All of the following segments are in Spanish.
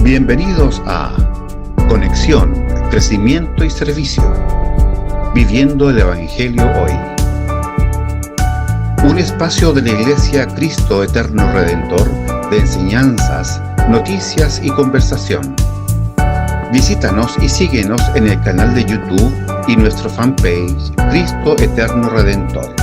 Bienvenidos a Conexión, Crecimiento y Servicio, Viviendo el Evangelio Hoy. Un espacio de la Iglesia Cristo Eterno Redentor de enseñanzas, noticias y conversación. Visítanos y síguenos en el canal de YouTube y nuestro fanpage Cristo Eterno Redentor.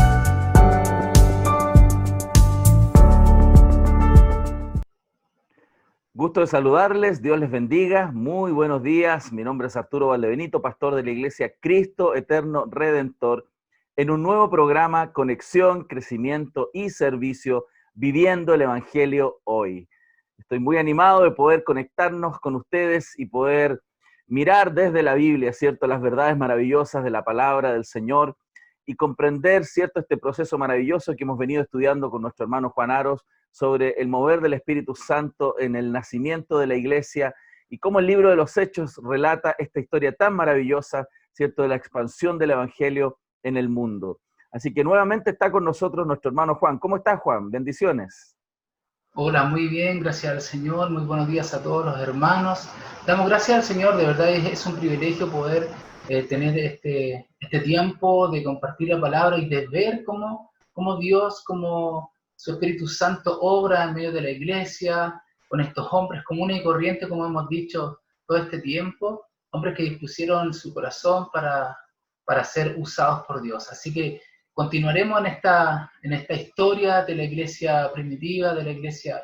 Gusto de saludarles, Dios les bendiga, muy buenos días. Mi nombre es Arturo Valdebenito, pastor de la Iglesia Cristo Eterno Redentor, en un nuevo programa Conexión, Crecimiento y Servicio, Viviendo el Evangelio Hoy. Estoy muy animado de poder conectarnos con ustedes y poder mirar desde la Biblia, ¿cierto?, las verdades maravillosas de la palabra del Señor y comprender, ¿cierto?, este proceso maravilloso que hemos venido estudiando con nuestro hermano Juan Aros, sobre el mover del Espíritu Santo en el nacimiento de la iglesia y cómo el libro de los Hechos relata esta historia tan maravillosa, ¿cierto?, de la expansión del Evangelio en el mundo. Así que nuevamente está con nosotros nuestro hermano Juan. ¿Cómo estás, Juan? Bendiciones. Hola, muy bien, gracias al Señor. Muy buenos días a todos los hermanos. Damos gracias al Señor, de verdad es un privilegio poder tener este tiempo de compartir la palabra y de ver cómo Dios, cómo su Espíritu Santo obra en medio de la iglesia, con estos hombres comunes y corrientes, como hemos dicho todo este tiempo, hombres que dispusieron su corazón para ser usados por Dios. Así que continuaremos en esta historia de la iglesia primitiva, de la iglesia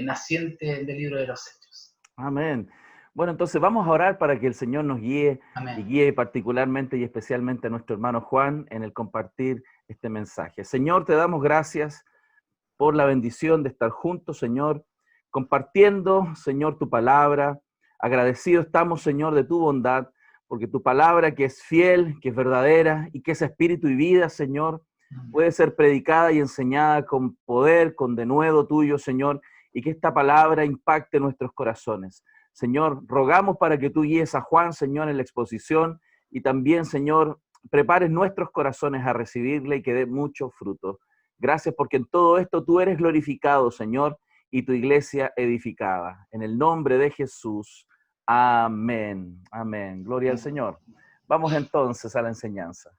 naciente del libro de los Hechos. Amén. Bueno, entonces vamos a orar para que el Señor nos guíe. Amén. Y guíe particularmente y especialmente a nuestro hermano Juan en el compartir este mensaje. Señor, te damos gracias por la bendición de estar juntos, Señor, compartiendo, Señor, tu palabra. Agradecidos estamos, Señor, de tu bondad, porque tu palabra, que es fiel, que es verdadera y que es espíritu y vida, Señor, puede ser predicada y enseñada con poder, con denuedo tuyo, Señor, y que esta palabra impacte nuestros corazones. Señor, rogamos para que tú guíes a Juan, Señor, en la exposición y también, Señor, prepares nuestros corazones a recibirle y que dé mucho fruto. Gracias porque en todo esto tú eres glorificado, Señor, y tu iglesia edificada. En el nombre de Jesús. Amén. Amén. Gloria al Señor. Vamos entonces a la enseñanza.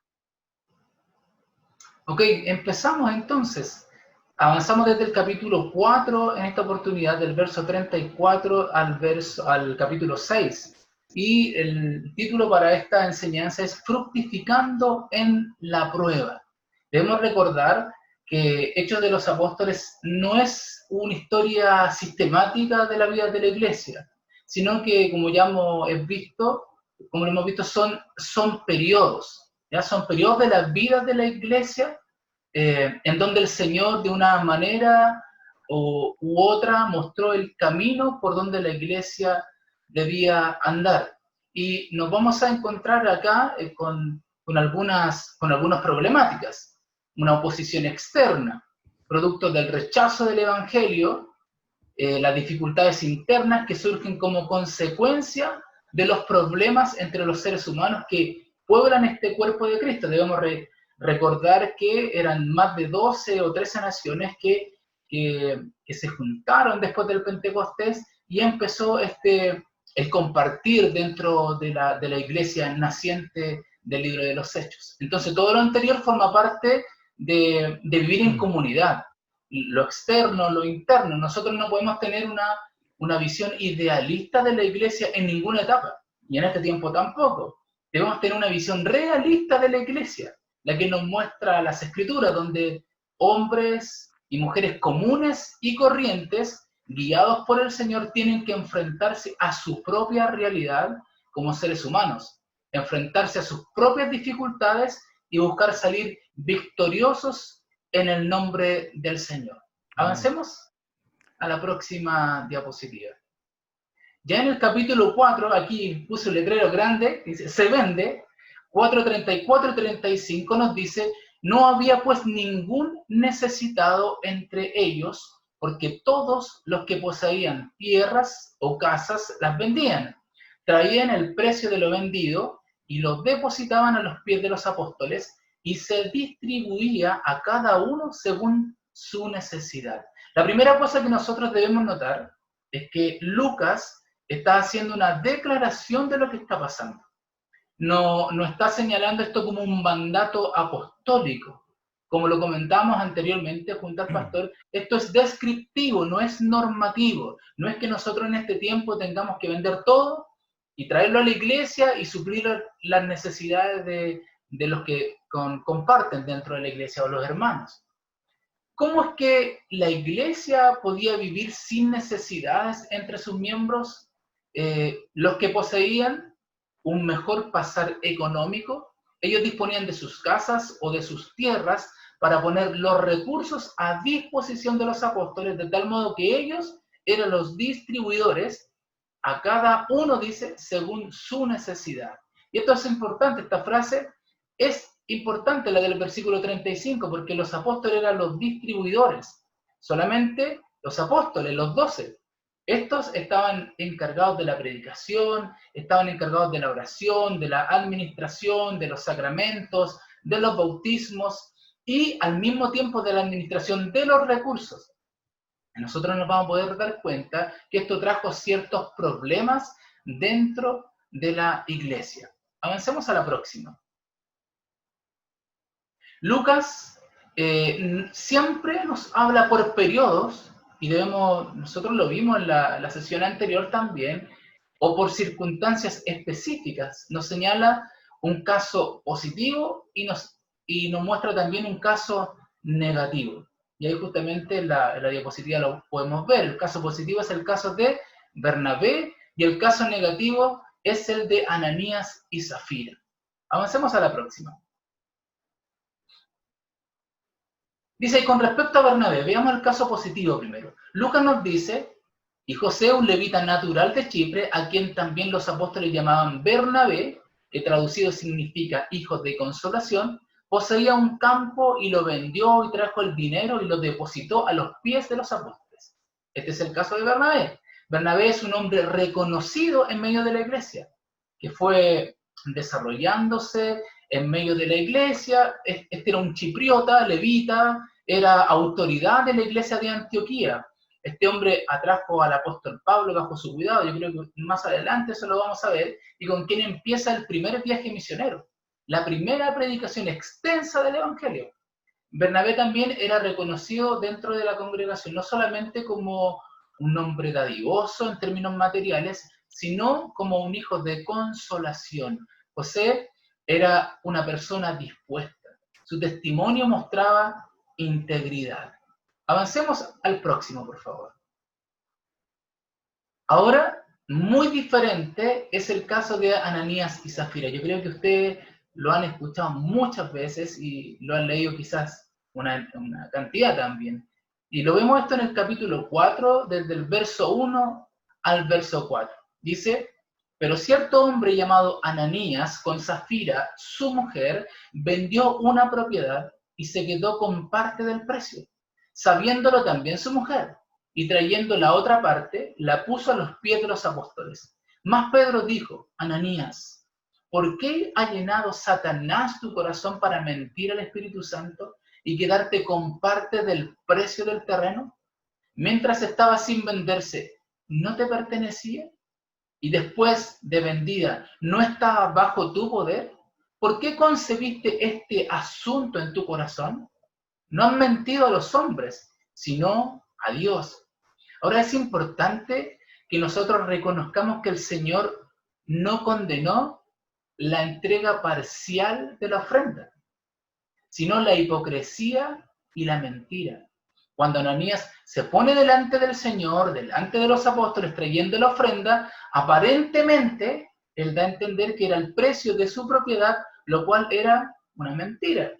Ok, empezamos entonces. Avanzamos desde el capítulo 4 en esta oportunidad, del verso 34 al capítulo 6. Y el título para esta enseñanza es Fructificando en la prueba. Debemos recordar que Hechos de los Apóstoles no es una historia sistemática de la vida de la iglesia, sino que, como ya hemos visto, son periodos, ¿ya? Son periodos de la vida de la iglesia en donde el Señor de una manera u otra mostró el camino por donde la iglesia debía andar. Y nos vamos a encontrar acá con algunas problemáticas. Una oposición externa, producto del rechazo del Evangelio, las dificultades internas que surgen como consecuencia de los problemas entre los seres humanos que pueblan este cuerpo de Cristo. Debemos recordar que eran más de 12 o 13 naciones que se juntaron después del Pentecostés y empezó el compartir dentro de la iglesia naciente del libro de los Hechos. Entonces todo lo anterior forma parte de vivir en comunidad. Lo externo, lo interno. Nosotros no podemos tener una visión idealista de la iglesia en ninguna etapa, y en este tiempo tampoco. Debemos tener una visión realista de la iglesia, la que nos muestra las Escrituras, donde hombres y mujeres comunes y corrientes, guiados por el Señor, tienen que enfrentarse a su propia realidad como seres humanos, enfrentarse a sus propias dificultades y buscar salir victoriosos en el nombre del Señor. Avancemos a la próxima diapositiva. Ya en el capítulo 4, aquí puse un letrero grande, dice, se vende, 4:34 y 35 nos dice, no había pues ningún necesitado entre ellos, porque todos los que poseían tierras o casas las vendían, traían el precio de lo vendido y lo depositaban a los pies de los apóstoles, y se distribuía a cada uno según su necesidad. La primera cosa que nosotros debemos notar es que Lucas está haciendo una declaración de lo que está pasando. No está señalando esto como un mandato apostólico. Como lo comentamos anteriormente junto al pastor, esto es descriptivo, no es normativo. No es que nosotros en este tiempo tengamos que vender todo y traerlo a la iglesia y suplir las necesidades de los que comparten dentro de la iglesia o los hermanos. ¿Cómo es que la iglesia podía vivir sin necesidades entre sus miembros? Los que poseían un mejor pasar económico, ellos disponían de sus casas o de sus tierras para poner los recursos a disposición de los apóstoles, de tal modo que ellos eran los distribuidores, a cada uno, dice, según su necesidad. Y esto es importante, esta frase es importante, la del versículo 35, porque los apóstoles eran los distribuidores, solamente los apóstoles, los 12. Estos estaban encargados de la predicación, estaban encargados de la oración, de la administración, de los sacramentos, de los bautismos y al mismo tiempo de la administración de los recursos. Nosotros nos vamos a poder dar cuenta que esto trajo ciertos problemas dentro de la iglesia. Avancemos a la próxima. Lucas siempre nos habla por periodos, y nosotros lo vimos en la sesión anterior también, o por circunstancias específicas. Nos señala un caso positivo y nos muestra también un caso negativo. Y ahí justamente en la diapositiva lo podemos ver. El caso positivo es el caso de Bernabé y el caso negativo es el de Ananías y Zafira. Avancemos a la próxima. Dice, y con respecto a Bernabé, veamos el caso positivo primero. Lucas nos dice, y José, un levita natural de Chipre, a quien también los apóstoles llamaban Bernabé, que traducido significa hijos de consolación, poseía un campo y lo vendió y trajo el dinero y lo depositó a los pies de los apóstoles. Este es el caso de Bernabé. Bernabé es un hombre reconocido en medio de la iglesia, que fue desarrollándose en medio de la iglesia. Este era un chipriota, levita, era autoridad de la iglesia de Antioquía. Este hombre atrajo al apóstol Pablo bajo su cuidado, yo creo que más adelante eso lo vamos a ver, y con quien empieza el primer viaje misionero, la primera predicación extensa del Evangelio. Bernabé también era reconocido dentro de la congregación, no solamente como un hombre dadivoso en términos materiales, sino como un hijo de consolación. José era una persona dispuesta. Su testimonio mostraba integridad. Avancemos al próximo, por favor. Ahora, muy diferente es el caso de Ananías y Zafira. Yo creo que ustedes lo han escuchado muchas veces y lo han leído quizás una cantidad también. Y lo vemos esto en el capítulo 4, desde el verso 1 al verso 4. Dice, pero cierto hombre llamado Ananías, con Zafira, su mujer, vendió una propiedad y se quedó con parte del precio, sabiéndolo también su mujer, y trayendo la otra parte, la puso a los pies de los apóstoles. Mas Pedro dijo, Ananías, ¿por qué ha llenado Satanás tu corazón para mentir al Espíritu Santo y quedarte con parte del precio del terreno? Mientras estaba sin venderse, ¿no te pertenecía? Y después de vendida, ¿no estaba bajo tu poder? ¿Por qué concebiste este asunto en tu corazón? No han mentido a los hombres, sino a Dios. Ahora es importante que nosotros reconozcamos que el Señor no condenó la entrega parcial de la ofrenda, sino la hipocresía y la mentira. Cuando Ananías se pone delante del Señor, delante de los apóstoles, trayendo la ofrenda, aparentemente él da a entender que era el precio de su propiedad, lo cual era una mentira.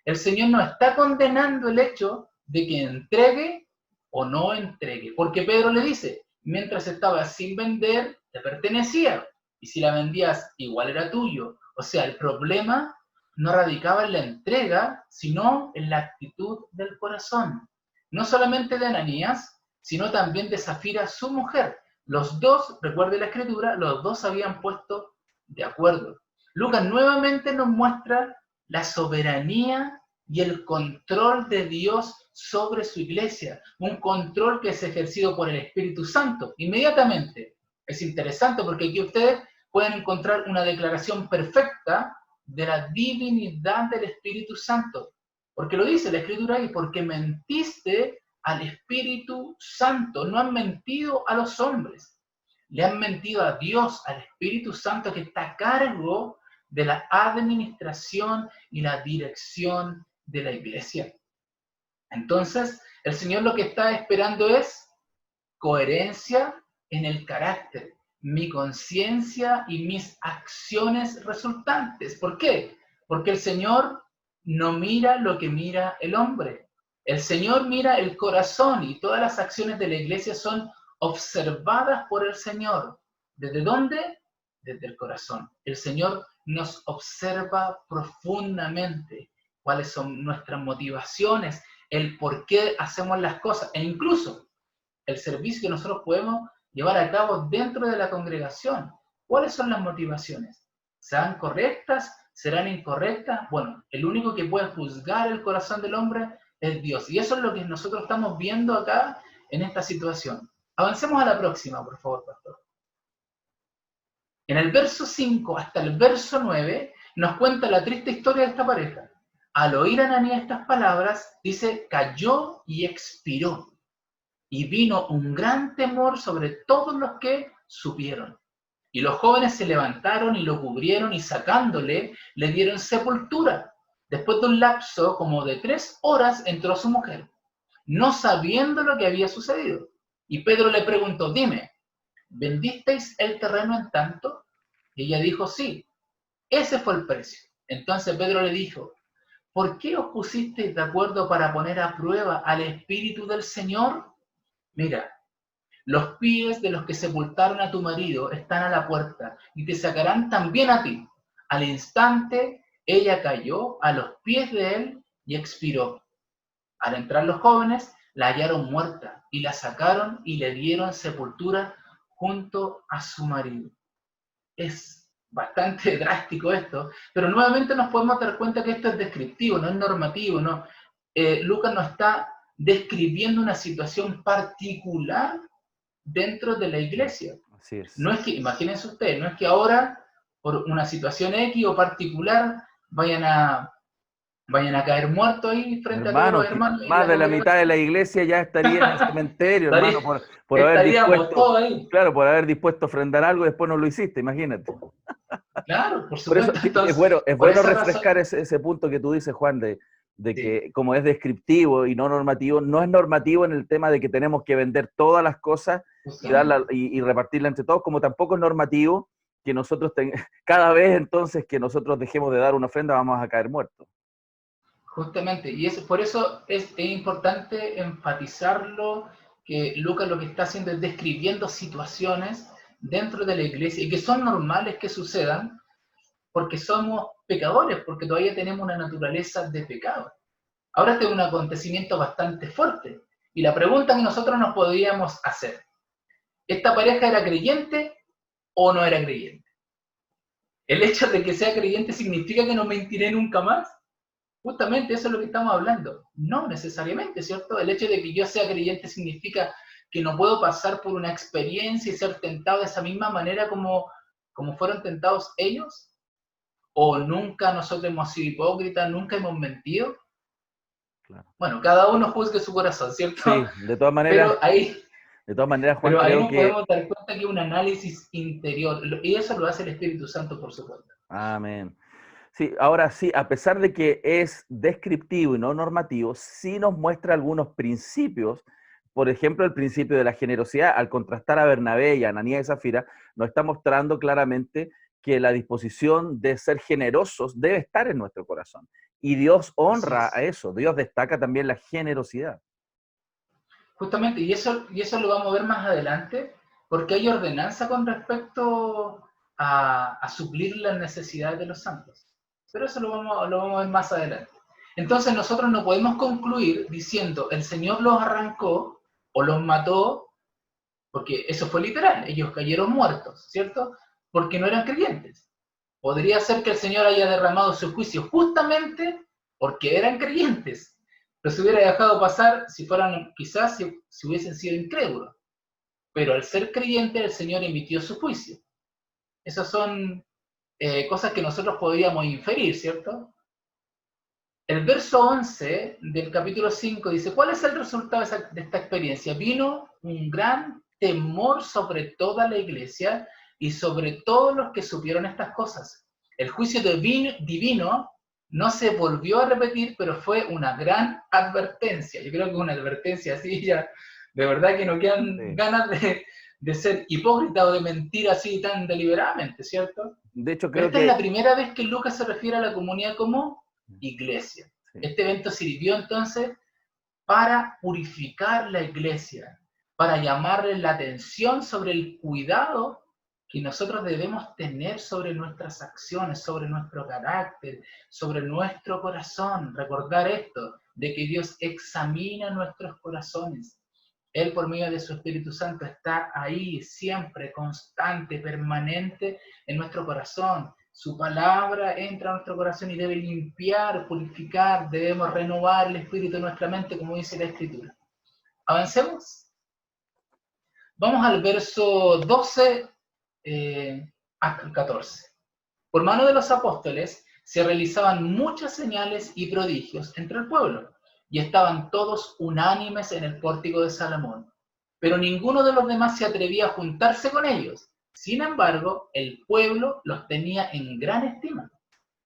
El Señor no está condenando el hecho de que entregue o no entregue, porque Pedro le dice, mientras estaba sin vender, te pertenecía, y si la vendías, igual era tuyo. O sea, el problema no radicaba en la entrega, sino en la actitud del corazón. No solamente de Ananías, sino también de Zafira, su mujer. Los dos, recuerde la escritura, los dos se habían puesto de acuerdo. Lucas nuevamente nos muestra la soberanía y el control de Dios sobre su iglesia, un control que es ejercido por el Espíritu Santo. Inmediatamente, Es interesante porque aquí ustedes pueden encontrar una declaración perfecta de la divinidad del Espíritu Santo. Porque lo dice la Escritura ahí, porque mentiste al Espíritu Santo, no han mentido a los hombres, le han mentido a Dios, al Espíritu Santo que está a cargo de la administración y la dirección de la iglesia. Entonces, el Señor lo que está esperando es coherencia en el carácter, mi conciencia y mis acciones resultantes. ¿Por qué? Porque el Señor no mira lo que mira el hombre. El Señor mira el corazón y todas las acciones de la iglesia son observadas por el Señor. ¿Desde dónde? Desde el corazón. El Señor nos observa profundamente cuáles son nuestras motivaciones, el por qué hacemos las cosas, e incluso el servicio que nosotros podemos llevar a cabo dentro de la congregación. ¿Cuáles son las motivaciones? ¿Serán correctas? ¿Serán incorrectas? Bueno, el único que puede juzgar el corazón del hombre es Dios. Y eso es lo que nosotros estamos viendo acá en esta situación. Avancemos a la próxima, por favor, pastor. En el verso 5 hasta el verso 9 nos cuenta la triste historia de esta pareja. Al oír Ananías estas palabras, dice, cayó y expiró. Y vino un gran temor sobre todos los que supieron. Y los jóvenes se levantaron y lo cubrieron y sacándole, le dieron sepultura. Después de un lapso como de 3 horas entró su mujer, no sabiendo lo que había sucedido. Y Pedro le preguntó, dime, ¿vendisteis el terreno en tanto? Y ella dijo, sí, ese fue el precio. Entonces Pedro le dijo, ¿por qué os pusisteis de acuerdo para poner a prueba al Espíritu del Señor? Mira, los pies de los que sepultaron a tu marido están a la puerta y te sacarán también a ti. Al instante, ella cayó a los pies de él y expiró. Al entrar los jóvenes, la hallaron muerta y la sacaron y le dieron sepultura junto a su marido. Es bastante drástico esto, pero nuevamente nos podemos dar cuenta que esto es descriptivo, no es normativo, ¿no? Lucas nos está describiendo una situación particular dentro de la iglesia. Así es. No es que, imagínense ustedes, no es que ahora, por una situación X o particular, vayan a caer muertos ahí frente a todos los hermanos. Más de la mitad de la iglesia ya estaría en el cementerio, hermano, por haber dispuesto, ahí. Claro, por haber dispuesto a ofrendar algo y después no lo hiciste, imagínate. Claro, por supuesto. Por eso, entonces, es bueno refrescar ese punto que tú dices, Juan, de que como es descriptivo y no normativo, no es normativo en el tema de que tenemos que vender todas las cosas y repartirlas entre todos, como tampoco es normativo que nosotros cada vez entonces que nosotros dejemos de dar una ofrenda vamos a caer muertos. Justamente, y por eso es importante enfatizarlo, que Lucas lo que está haciendo es describiendo situaciones dentro de la iglesia y que son normales que sucedan porque somos pecadores, porque todavía tenemos una naturaleza de pecado. Ahora este es un acontecimiento bastante fuerte y la pregunta que nosotros nos podríamos hacer, ¿esta pareja era creyente o no era creyente? ¿El hecho de que sea creyente significa que no mentiré nunca más? Justamente eso es lo que estamos hablando. No necesariamente, ¿cierto? El hecho de que yo sea creyente significa que no puedo pasar por una experiencia y ser tentado de esa misma manera como fueron tentados ellos. ¿O nunca nosotros hemos sido hipócritas, nunca hemos mentido? Claro. Bueno, cada uno juzgue su corazón, ¿cierto? Sí, de todas maneras. Juan, pero ahí nos podemos dar cuenta que es un análisis interior. Y eso lo hace el Espíritu Santo, por supuesto. Amén. Sí, ahora sí, a pesar de que es descriptivo y no normativo, sí nos muestra algunos principios. Por ejemplo, el principio de la generosidad, al contrastar a Bernabé y a Ananías y Zafira, nos está mostrando claramente que la disposición de ser generosos debe estar en nuestro corazón. Y Dios honra a eso, Dios destaca también la generosidad. Justamente, y eso lo vamos a ver más adelante, porque hay ordenanza con respecto a suplir las necesidades de los santos. Pero eso lo vamos a ver más adelante. Entonces nosotros no podemos concluir diciendo el Señor los arrancó o los mató, porque eso fue literal, ellos cayeron muertos, ¿cierto? Porque no eran creyentes. Podría ser que el Señor haya derramado su juicio justamente porque eran creyentes, pero se hubiera dejado pasar si fueran, quizás si hubiesen sido incrédulos. pero al ser creyente el Señor emitió su juicio. Esas son cosas que nosotros podríamos inferir, ¿cierto? El verso 11 del capítulo 5 dice, ¿cuál es el resultado de esta experiencia? Vino un gran temor sobre toda la iglesia y sobre todos los que supieron estas cosas. El juicio divino no se volvió a repetir, pero fue una gran advertencia. Yo creo que una advertencia así ya, de verdad que no quedan ganas de ser hipócrita o de mentir así tan deliberadamente, ¿cierto? De hecho, creo Esta es la primera vez que Lucas se refiere a la comunidad como iglesia. Sí. Este evento sirvió entonces para purificar la iglesia, para llamarle la atención sobre el cuidado que nosotros debemos tener sobre nuestras acciones, sobre nuestro carácter, sobre nuestro corazón. Recordar esto, de que Dios examina nuestros corazones. Él, por medio de su Espíritu Santo, está ahí siempre, constante, permanente en nuestro corazón. Su palabra entra a nuestro corazón y debe limpiar, purificar, debemos renovar el espíritu de nuestra mente, como dice la Escritura. ¿Avancemos? Vamos al verso 12 hasta el 14. Por mano de los apóstoles se realizaban muchas señales y prodigios entre el pueblo, y estaban todos unánimes en el pórtico de Salomón. Pero ninguno de los demás se atrevía a juntarse con ellos. Sin embargo, el pueblo los tenía en gran estima.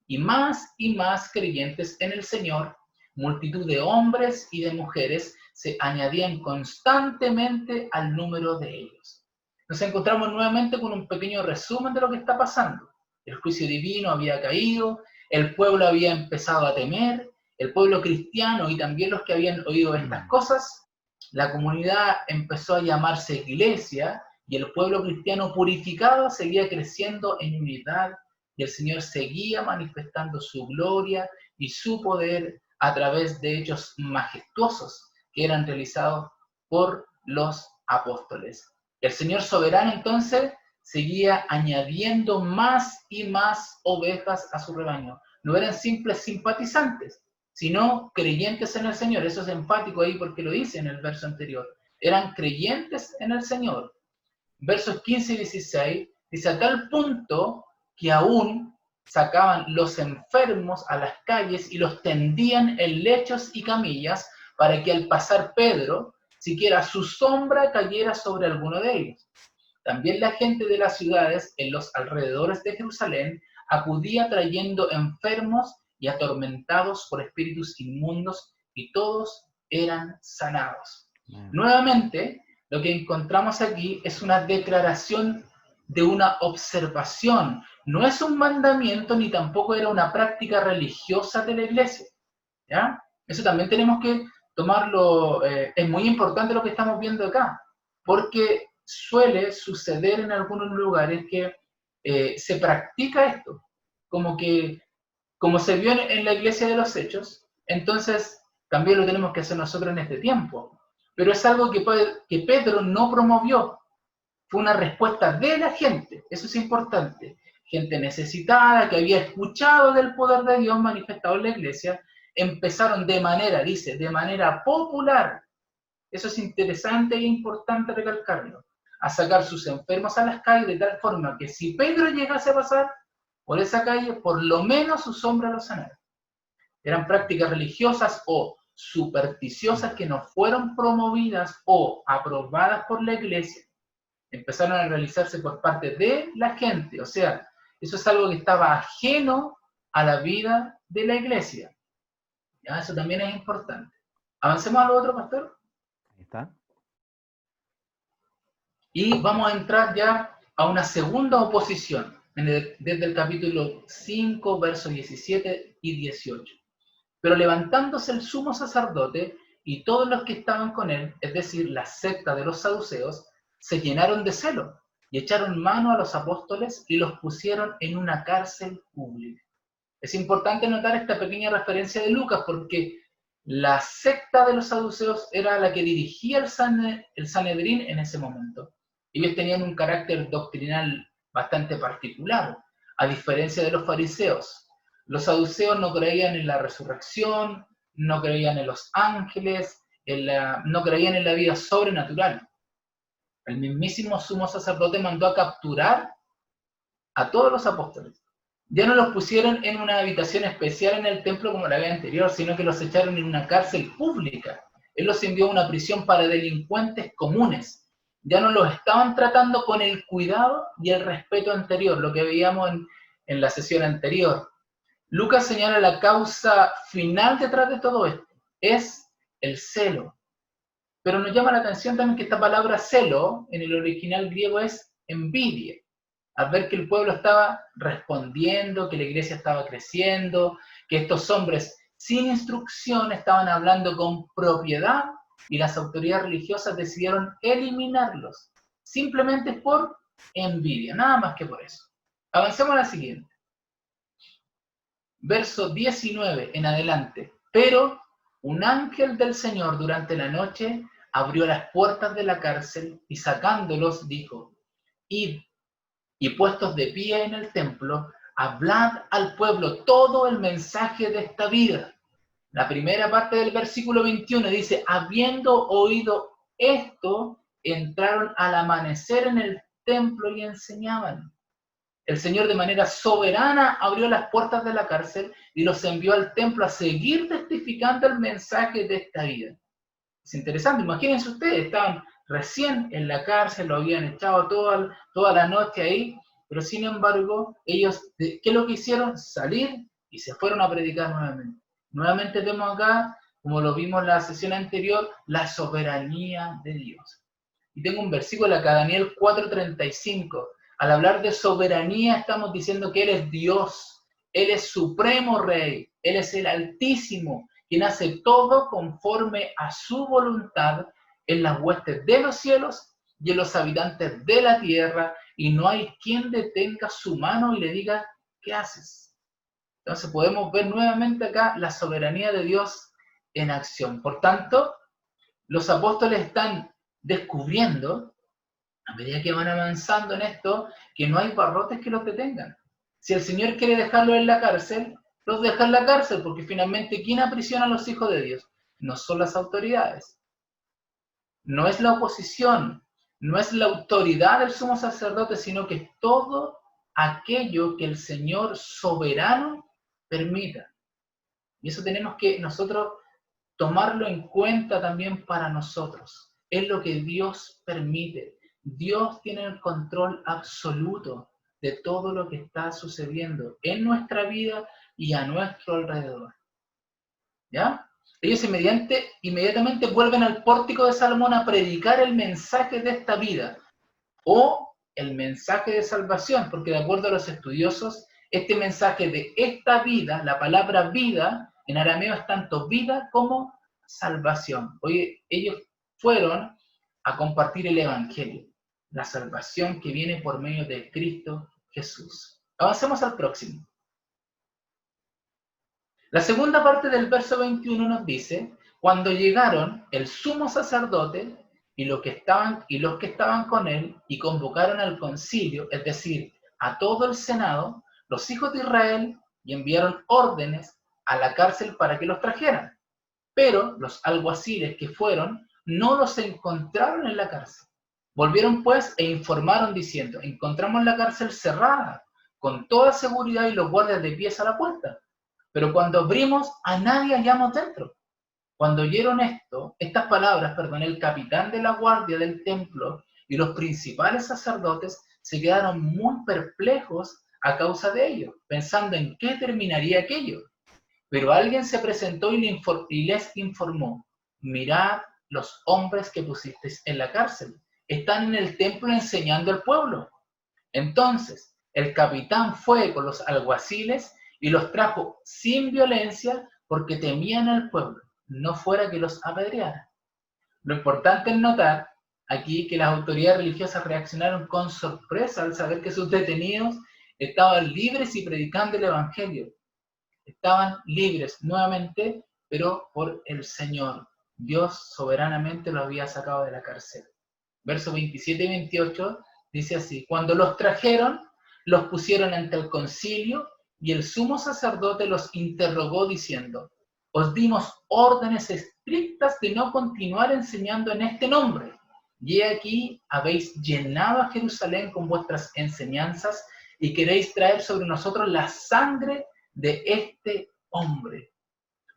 Y más creyentes en el Señor, multitud de hombres y de mujeres se añadían constantemente al número de ellos. Nos encontramos nuevamente con un pequeño resumen de lo que está pasando. El juicio divino había caído, el pueblo había empezado a temer, el pueblo cristiano y también los que habían oído estas cosas, la comunidad empezó a llamarse iglesia y el pueblo cristiano purificado seguía creciendo en unidad y el Señor seguía manifestando su gloria y su poder a través de hechos majestuosos que eran realizados por los apóstoles. El Señor soberano entonces seguía añadiendo más y más ovejas a su rebaño. No eran simples simpatizantes, sino creyentes en el Señor. Eso es enfático ahí porque lo dice en el verso anterior. Eran creyentes en el Señor. Versos 15 y 16 dice, a tal punto que aún sacaban los enfermos a las calles y los tendían en lechos y camillas para que al pasar Pedro, siquiera su sombra cayera sobre alguno de ellos. También la gente de las ciudades en los alrededores de Jerusalén acudía trayendo enfermos y atormentados por espíritus inmundos, y todos eran sanados. Nuevamente, lo que encontramos aquí es una declaración de una observación. No es un mandamiento ni tampoco era una práctica religiosa de la iglesia. ¿Ya? Eso también tenemos que tomarlo. Es muy importante lo que estamos viendo acá, porque suele suceder en algunos lugares que se practica esto, como se vio en la iglesia de los Hechos, entonces también lo tenemos que hacer nosotros en este tiempo. Pero es algo que Pedro no promovió, fue una respuesta de la gente, eso es importante. Gente necesitada, que había escuchado del poder de Dios manifestado en la iglesia, empezaron de manera popular, eso es interesante e importante recalcarlo, a sacar sus enfermos a las calles de tal forma que si Pedro llegase a pasar por esa calle, por lo menos su sombra lo sanara. Eran prácticas religiosas o supersticiosas que no fueron promovidas o aprobadas por la iglesia. Empezaron a realizarse por parte de la gente, o sea, eso es algo que estaba ajeno a la vida de la iglesia. ¿Ya? Eso también es importante. Avancemos a lo otro, pastor. Ahí está. Y vamos a entrar ya a una segunda oposición, desde el capítulo 5, versos 17 y 18. Pero levantándose el sumo sacerdote y todos los que estaban con él, es decir, la secta de los saduceos, se llenaron de celo y echaron mano a los apóstoles y los pusieron en una cárcel pública. Es importante notar esta pequeña referencia de Lucas porque la secta de los saduceos era la que dirigía el Sanedrín en ese momento. Ellos tenían un carácter doctrinal bastante particular, a diferencia de los fariseos. Los saduceos no creían en la resurrección, no creían en los ángeles, no creían en la vida sobrenatural. El mismísimo sumo sacerdote mandó a capturar a todos los apóstoles. Ya no los pusieron en una habitación especial en el templo como la vez anterior, sino que los echaron en una cárcel pública. Él los envió a una prisión para delincuentes comunes. Ya no los estaban tratando con el cuidado y el respeto anterior, lo que veíamos en la sesión anterior. Lucas señala la causa final detrás de todo esto. Es el celo. Pero nos llama la atención también que esta palabra celo, en el original griego, es envidia. Al ver que el pueblo estaba respondiendo, que la iglesia estaba creciendo, que estos hombres sin instrucción estaban hablando con propiedad y las autoridades religiosas decidieron eliminarlos, simplemente por envidia, nada más que por eso. Avancemos a la siguiente. Verso 19 en adelante. Pero un ángel del Señor durante la noche abrió las puertas de la cárcel y sacándolos dijo: id y puestos de pie en el templo, hablad al pueblo todo el mensaje de esta vida. La primera parte del versículo 21 dice: habiendo oído esto, entraron al amanecer en el templo y enseñaban. El Señor de manera soberana abrió las puertas de la cárcel y los envió al templo a seguir testificando el mensaje de esta vida. Es interesante, imagínense ustedes, estaban recién en la cárcel, lo habían echado toda la noche ahí, pero sin embargo, ellos, ¿qué es lo que hicieron? Salir y se fueron a predicar nuevamente. Nuevamente vemos acá, como lo vimos en la sesión anterior, la soberanía de Dios. Y tengo un versículo acá, Daniel 4:35. Al hablar de soberanía estamos diciendo que Él es Dios, Él es supremo Rey, Él es el Altísimo, quien hace todo conforme a su voluntad en las huestes de los cielos y en los habitantes de la tierra, y no hay quien detenga su mano y le diga: ¿qué haces? Entonces podemos ver nuevamente acá la soberanía de Dios en acción. Por tanto, los apóstoles están descubriendo, a medida que van avanzando en esto, que no hay barrotes que los detengan. Si el Señor quiere dejarlos en la cárcel, los deja en la cárcel, porque finalmente, ¿quién aprisiona a los hijos de Dios? No son las autoridades, no es la oposición, no es la autoridad del sumo sacerdote, sino que es todo aquello que el Señor soberano permita. Y eso tenemos que nosotros tomarlo en cuenta también para nosotros. Es lo que Dios permite. Dios tiene el control absoluto de todo lo que está sucediendo en nuestra vida y a nuestro alrededor. ¿Ya? Ellos inmediatamente vuelven al pórtico de Salomón a predicar el mensaje de esta vida, o el mensaje de salvación, porque de acuerdo a los estudiosos, este mensaje de esta vida, la palabra vida, en arameo es tanto vida como salvación. Oye, ellos fueron a compartir el evangelio, la salvación que viene por medio de Cristo Jesús. Avancemos al próximo. La segunda parte del verso 21 nos dice: cuando llegaron el sumo sacerdote y los que estaban con él y convocaron al concilio, es decir, a todo el senado, los hijos de Israel, y enviaron órdenes a la cárcel para que los trajeran. Pero los alguaciles que fueron no los encontraron en la cárcel. Volvieron pues e informaron diciendo: encontramos la cárcel cerrada, con toda seguridad y los guardias de pies a la puerta. Pero cuando abrimos, a nadie hallamos dentro. Cuando oyeron estas palabras, el capitán de la guardia del templo y los principales sacerdotes se quedaron muy perplejos a causa de ello, pensando en qué terminaría aquello. Pero alguien se presentó y les informó: mirad, los hombres que pusisteis en la cárcel están en el templo enseñando al pueblo. Entonces el capitán fue con los alguaciles y los trajo sin violencia, porque temían al pueblo, no fuera que los apedreara. Lo importante es notar aquí que las autoridades religiosas reaccionaron con sorpresa al saber que sus detenidos estaban libres y predicando el evangelio. Estaban libres nuevamente, pero por el Señor. Dios soberanamente los había sacado de la cárcel. Versos 27 y 28 dice así: cuando los trajeron, los pusieron ante el concilio, y el sumo sacerdote los interrogó diciendo: os dimos órdenes estrictas de no continuar enseñando en este nombre. Y aquí habéis llenado a Jerusalén con vuestras enseñanzas y queréis traer sobre nosotros la sangre de este hombre.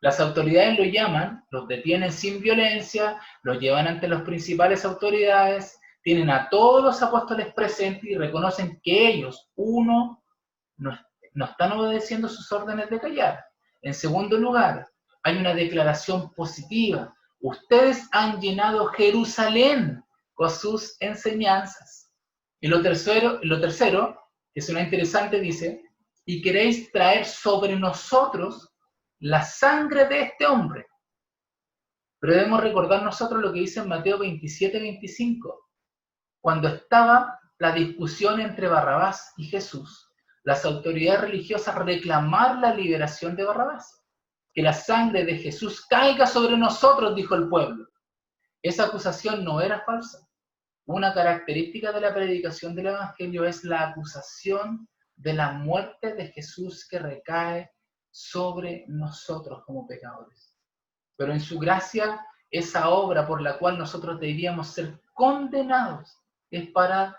Las autoridades lo llaman, los detienen sin violencia, los llevan ante las principales autoridades, tienen a todos los apóstoles presentes y reconocen que ellos, uno, no están obedeciendo sus órdenes de callar. En segundo lugar, hay una declaración positiva. Ustedes han llenado Jerusalén con sus enseñanzas. Y lo tercero, que suena interesante, dice, y queréis traer sobre nosotros la sangre de este hombre. Pero debemos recordar nosotros lo que dice en Mateo 27-25. Cuando estaba la discusión entre Barrabás y Jesús, las autoridades religiosas reclamaron la liberación de Barrabás. Que la sangre de Jesús caiga sobre nosotros, dijo el pueblo. Esa acusación no era falsa. Una característica de la predicación del Evangelio es la acusación de la muerte de Jesús que recae sobre nosotros como pecadores. Pero en su gracia, esa obra por la cual nosotros deberíamos ser condenados, es para,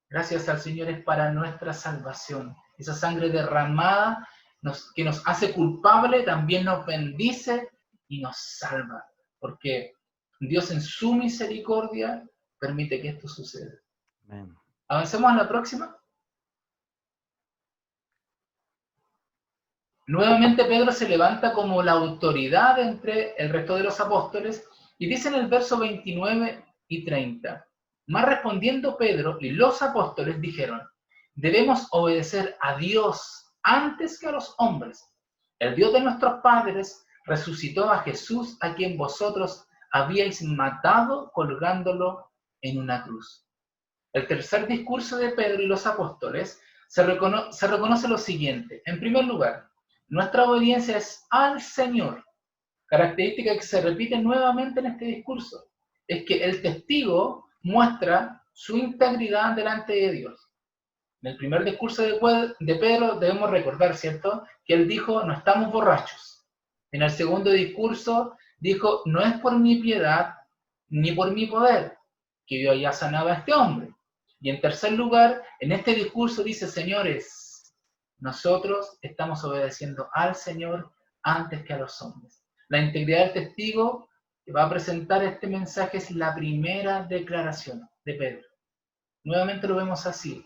gracias al Señor, es para nuestra salvación. Esa sangre derramada que nos hace culpable también nos bendice y nos salva. Porque Dios en su misericordia permite que esto suceda. Amén. Avancemos a la próxima. Nuevamente Pedro se levanta como la autoridad entre el resto de los apóstoles y dice en el verso 29 y 30, más respondiendo Pedro y los apóstoles dijeron, debemos obedecer a Dios antes que a los hombres. El Dios de nuestros padres resucitó a Jesús a quien vosotros habíais matado colgándolo en una cruz. El tercer discurso de Pedro y los apóstoles se reconoce lo siguiente. En primer lugar, nuestra obediencia es al Señor. Característica que se repite nuevamente en este discurso. Es que el testigo muestra su integridad delante de Dios. En el primer discurso de Pedro debemos recordar, ¿cierto? Que él dijo, no estamos borrachos. En el segundo discurso dijo, no es por mi piedad ni por mi poder que yo haya sanado a este hombre. Y en tercer lugar, en este discurso dice, señores, nosotros estamos obedeciendo al Señor antes que a los hombres. La integridad del testigo que va a presentar este mensaje es la primera declaración de Pedro. Nuevamente lo vemos así.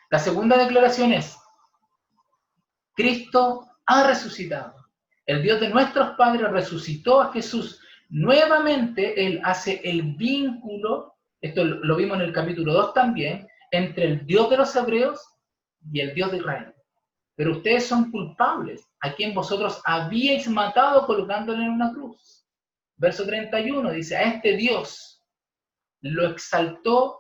La segunda declaración es, Cristo ha resucitado. El Dios de nuestros padres resucitó a Jesús. Nuevamente Él hace el vínculo, esto lo vimos en el capítulo 2 también, entre el Dios de los hebreos y el Dios de Israel. Pero ustedes son culpables, a quien vosotros habíais matado colgándole en una cruz. Verso 31 dice, a este Dios le exaltó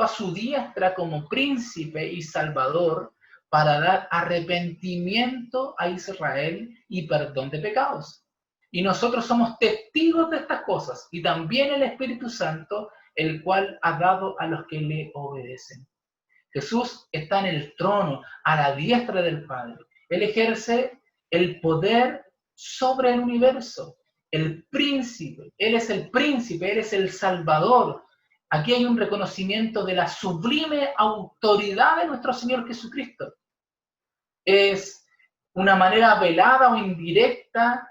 a su diestra como príncipe y salvador para dar arrepentimiento a Israel y perdón de pecados. Y nosotros somos testigos de estas cosas, y también el Espíritu Santo, el cual ha dado a los que le obedecen. Jesús está en el trono, a la diestra del Padre. Él ejerce el poder sobre el universo, el príncipe. Él es el príncipe, Él es el Salvador. Aquí hay un reconocimiento de la sublime autoridad de nuestro Señor Jesucristo. Es una manera velada o indirecta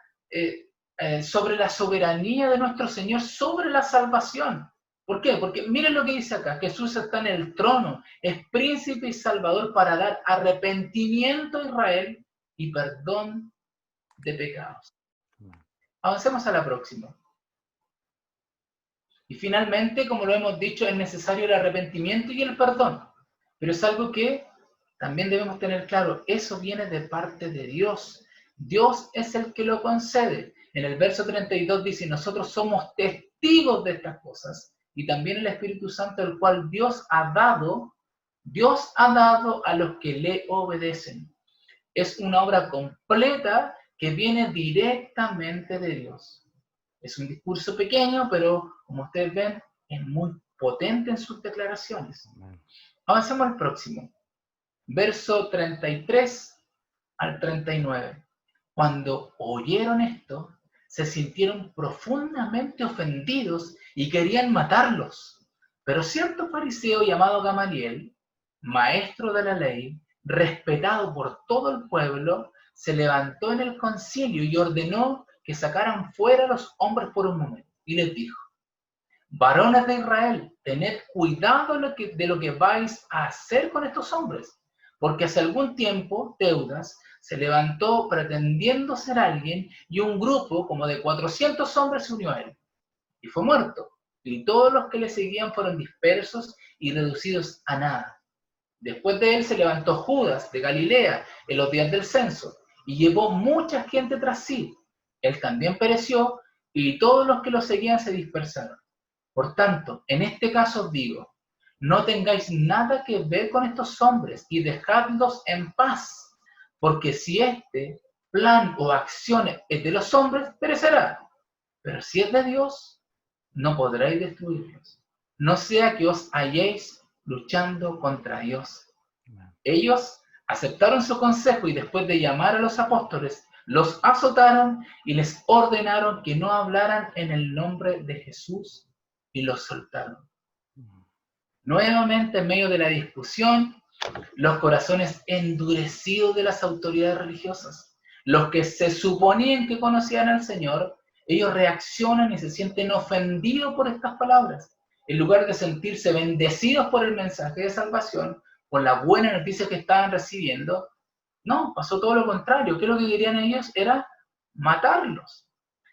sobre la soberanía de nuestro Señor, sobre la salvación. ¿Por qué? Porque miren lo que dice acá, Jesús está en el trono, es príncipe y salvador para dar arrepentimiento a Israel y perdón de pecados. Avancemos a la próxima. Y finalmente, como lo hemos dicho, es necesario el arrepentimiento y el perdón. Pero es algo que también debemos tener claro, eso viene de parte de Dios. Dios es el que lo concede. En el verso 32 dice, nosotros somos testigos de estas cosas. Y también el Espíritu Santo, el cual Dios ha dado a los que le obedecen. Es una obra completa que viene directamente de Dios. Es un discurso pequeño, pero como ustedes ven, es muy potente en sus declaraciones. Avancemos al próximo. Verso 33 al 39. Cuando oyeron esto, se sintieron profundamente ofendidos y querían matarlos. Pero cierto fariseo llamado Gamaliel, maestro de la ley, respetado por todo el pueblo, se levantó en el concilio y ordenó que sacaran fuera a los hombres por un momento. Y les dijo: varones de Israel, tened cuidado de lo que vais a hacer con estos hombres, porque hace algún tiempo Teudas se levantó pretendiendo ser alguien, y un grupo como de 400 hombres se unió a él, y fue muerto, y todos los que le seguían fueron dispersos y reducidos a nada. Después de él se levantó Judas de Galilea en los días del censo, y llevó mucha gente tras sí. Él también pereció, y todos los que lo seguían se dispersaron. Por tanto, en este caso os digo, no tengáis nada que ver con estos hombres y dejadlos en paz, porque si este plan o acción es de los hombres, perecerá, pero si es de Dios, no podréis destruirlos. No sea que os halléis luchando contra Dios. Ellos aceptaron su consejo y después de llamar a los apóstoles, los azotaron y les ordenaron que no hablaran en el nombre de Jesús, y los soltaron. Nuevamente, en medio de la discusión, los corazones endurecidos de las autoridades religiosas, los que se suponían que conocían al Señor, ellos reaccionan y se sienten ofendidos por estas palabras. En lugar de sentirse bendecidos por el mensaje de salvación, por la buena noticia que estaban recibiendo, no, pasó todo lo contrario. ¿Qué es lo que querían ellos? Era matarlos.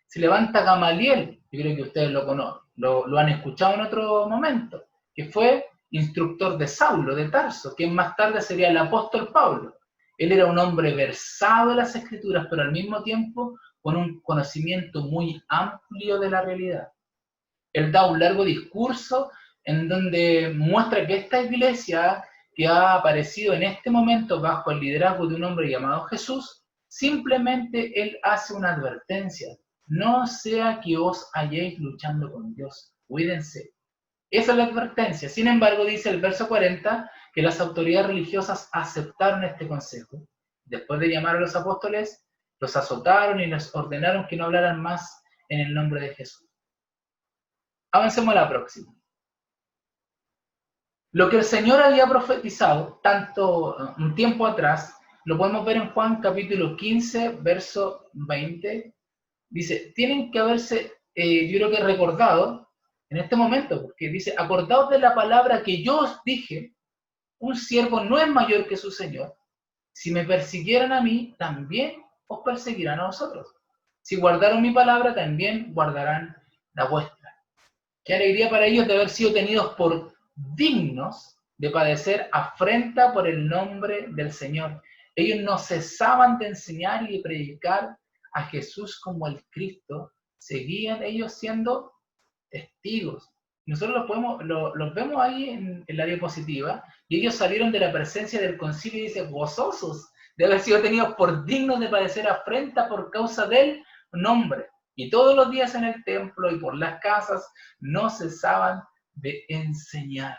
Se levanta Gamaliel, yo creo que ustedes lo han escuchado en otro momento, que fue instructor de Saulo de Tarso, quien más tarde sería el apóstol Pablo. Él era un hombre versado en las Escrituras, pero al mismo tiempo con un conocimiento muy amplio de la realidad. Él da un largo discurso en donde muestra que esta iglesia que ha aparecido en este momento bajo el liderazgo de un hombre llamado Jesús, simplemente él hace una advertencia: no sea que os halléis luchando con Dios, cuídense. Esa es la advertencia. Sin embargo, dice el verso 40 que las autoridades religiosas aceptaron este consejo. Después de llamar a los apóstoles, los azotaron y les ordenaron que no hablaran más en el nombre de Jesús. Avancemos a la próxima. Lo que el Señor había profetizado tanto un tiempo atrás, lo podemos ver en Juan capítulo 15, verso 20. Dice, tienen que haberse, yo creo que recordado en este momento, porque dice: acordaos de la palabra que yo os dije, un siervo no es mayor que su Señor. Si me persiguieran a mí, también os perseguirán a vosotros. Si guardaron mi palabra, también guardarán la vuestra. Qué alegría para ellos de haber sido tenidos por dignos de padecer afrenta por el nombre del Señor. Ellos no cesaban de enseñar y de predicar a Jesús como el Cristo. Seguían ellos siendo testigos. Nosotros los vemos ahí en la diapositiva, y ellos salieron de la presencia del concilio y dicen, gozosos de haber sido tenidos por dignos de padecer afrenta por causa del nombre. Y todos los días en el templo y por las casas no cesaban de enseñar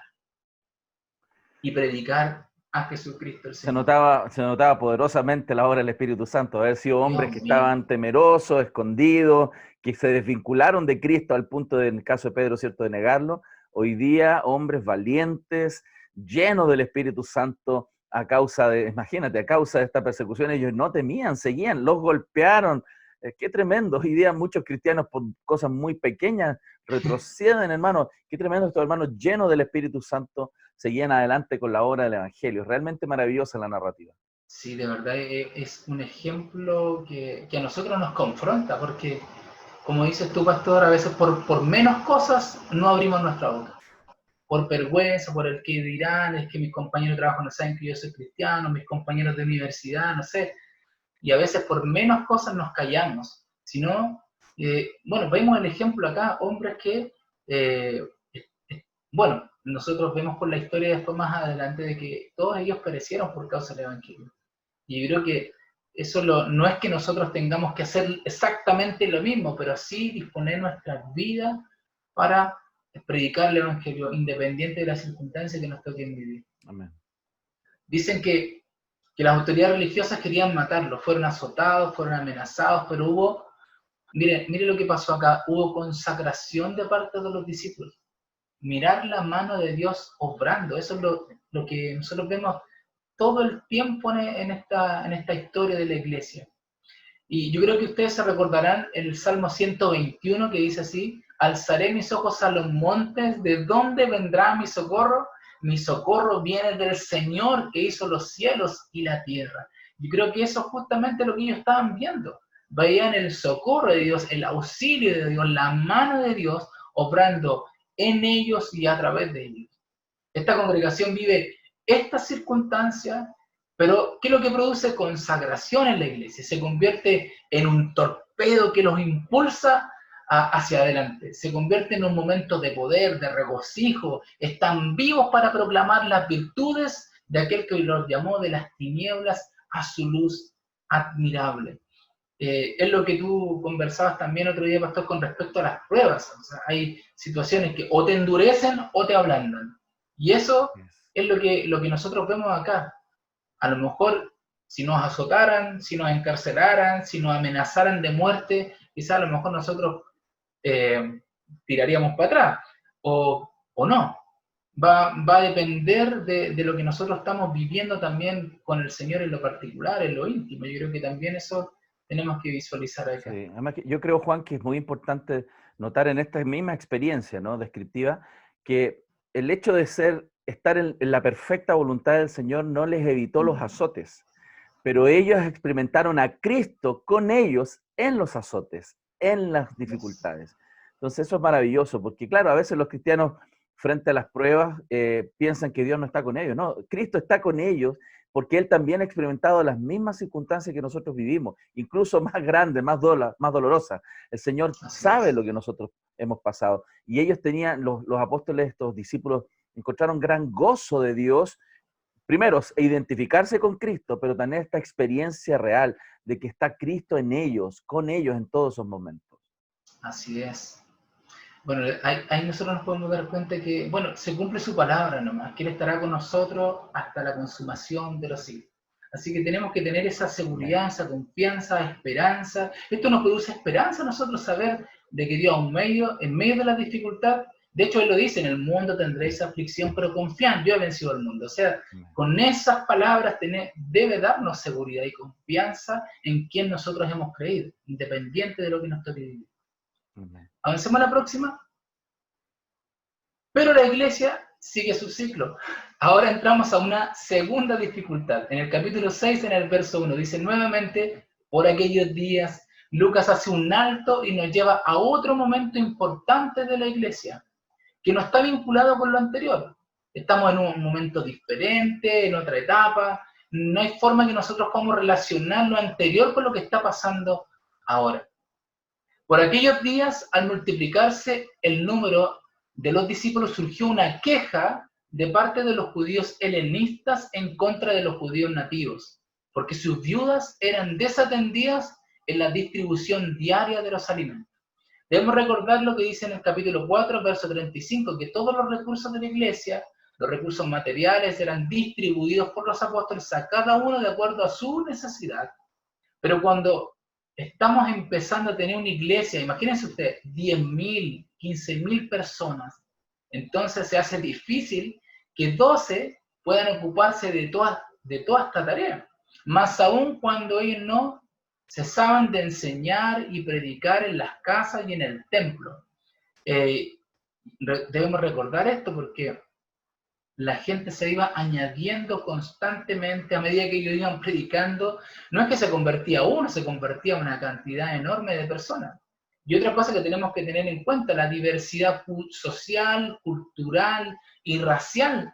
y predicar a Jesucristo el Señor. Se notaba poderosamente la obra del Espíritu Santo, haber sido hombres que estaban temerosos, escondidos, que se desvincularon de Cristo al punto de, en el caso de Pedro, ¿cierto?, de negarlo. Hoy día, hombres valientes, llenos del Espíritu Santo, a causa de esta persecución, ellos no temían, seguían, los golpearon. Qué tremendo. Hoy día muchos cristianos por cosas muy pequeñas retroceden, hermanos. Qué tremendo estos hermanos llenos del Espíritu Santo seguían adelante con la obra del Evangelio. Realmente maravillosa la narrativa. Sí, de verdad es un ejemplo que a nosotros nos confronta, porque, como dices tú, pastor, a veces por menos cosas no abrimos nuestra boca. Por vergüenza, por el que dirán, es que mis compañeros de trabajo no saben que yo soy cristiano, mis compañeros de universidad, no sé. Y a veces por menos cosas nos callamos. Si no, vemos el ejemplo acá, hombres que, nosotros vemos por la historia después más adelante de que todos ellos perecieron por causa del Evangelio. Y yo creo que eso no es que nosotros tengamos que hacer exactamente lo mismo, pero sí disponer nuestras vidas para predicar el Evangelio, independiente de las circunstancias que nos toquen vivir. Amén. Dicen que las autoridades religiosas querían matarlos, fueron azotados, fueron amenazados, pero mire lo que pasó acá, hubo consagración de parte de los discípulos. mirar la mano de Dios obrando. Eso es lo que nosotros vemos todo el tiempo en esta historia de la iglesia. Y yo creo que ustedes se recordarán el Salmo 121 que dice así: alzaré mis ojos a los montes, ¿de dónde vendrá mi socorro? Mi socorro viene del Señor que hizo los cielos y la tierra. Yo creo que eso es justamente lo que ellos estaban viendo. Veían el socorro de Dios, el auxilio de Dios, la mano de Dios obrando en ellos y a través de ellos. Esta congregación vive estas circunstancias, pero ¿qué es lo que produce? Consagración en la iglesia. Se convierte en un torpedo que los impulsa hacia adelante. Se convierte en un momento de poder, de regocijo. Están vivos para proclamar las virtudes de aquel que los llamó de las tinieblas a su luz admirable. Es lo que tú conversabas también otro día, pastor, con respecto a las pruebas. O sea, hay situaciones que o te endurecen o te ablandan. Y eso es lo que nosotros vemos acá. A lo mejor, si nos azotaran, si nos encarcelaran, si nos amenazaran de muerte, quizás a lo mejor nosotros tiraríamos para atrás, o no. Va a depender de lo que nosotros estamos viviendo también con el Señor en lo particular, en lo íntimo. Yo creo que también eso tenemos que visualizar acá. Sí, además yo creo, Juan, que es muy importante notar en esta misma experiencia, ¿no?, descriptiva, que el hecho de estar en la perfecta voluntad del Señor no les evitó los azotes, pero ellos experimentaron a Cristo con ellos en los azotes, en las dificultades. Entonces eso es maravilloso, porque claro, a veces los cristianos frente a las pruebas piensan que Dios no está con ellos. No, Cristo está con ellos porque Él también ha experimentado las mismas circunstancias que nosotros vivimos, incluso más grandes, más dolorosas. El Señor sabe lo que nosotros hemos pasado. Y ellos tenían, los apóstoles, estos discípulos, encontraron gran gozo de Dios, primero, identificarse con Cristo, pero también esta experiencia real de que está Cristo en ellos, con ellos en todos esos momentos. Así es. Bueno, ahí nosotros nos podemos dar cuenta que, bueno, se cumple su palabra nomás, que Él estará con nosotros hasta la consumación de los siglos. Así que tenemos que tener esa seguridad, esa confianza, esperanza. Esto nos produce esperanza a nosotros saber de que Dios en medio de la dificultad, de hecho Él lo dice, en el mundo tendréis aflicción, pero confiad, yo he vencido al mundo. O sea, con esas palabras debe darnos seguridad y confianza en quien nosotros hemos creído, independiente de lo que nos toque vivir. Avancemos a la próxima. Pero la iglesia sigue su ciclo. Ahora entramos a una segunda dificultad. En el capítulo 6, en el verso 1, dice nuevamente, por aquellos días, Lucas hace un alto y nos lleva a otro momento importante de la iglesia, que no está vinculado con lo anterior. Estamos en un momento diferente, en otra etapa. No hay forma que nosotros podamos relacionar lo anterior con lo que está pasando ahora. Por aquellos días, al multiplicarse el número de los discípulos, surgió una queja de parte de los judíos helenistas en contra de los judíos nativos, porque sus viudas eran desatendidas en la distribución diaria de los alimentos. Debemos recordar lo que dice en el capítulo 4, verso 35, que todos los recursos de la iglesia, los recursos materiales, eran distribuidos por los apóstoles a cada uno de acuerdo a su necesidad. Pero cuando estamos empezando a tener una iglesia, imagínense ustedes, 10.000, 15.000 personas, entonces se hace difícil que 12 puedan ocuparse de toda esta tarea. Más aún cuando ellos no cesaban de enseñar y predicar en las casas y en el templo. Debemos recordar esto porque la gente se iba añadiendo constantemente a medida que ellos iban predicando. No es que se convertía uno, se convertía una cantidad enorme de personas. Y otra cosa que tenemos que tener en cuenta, la diversidad social, cultural y racial.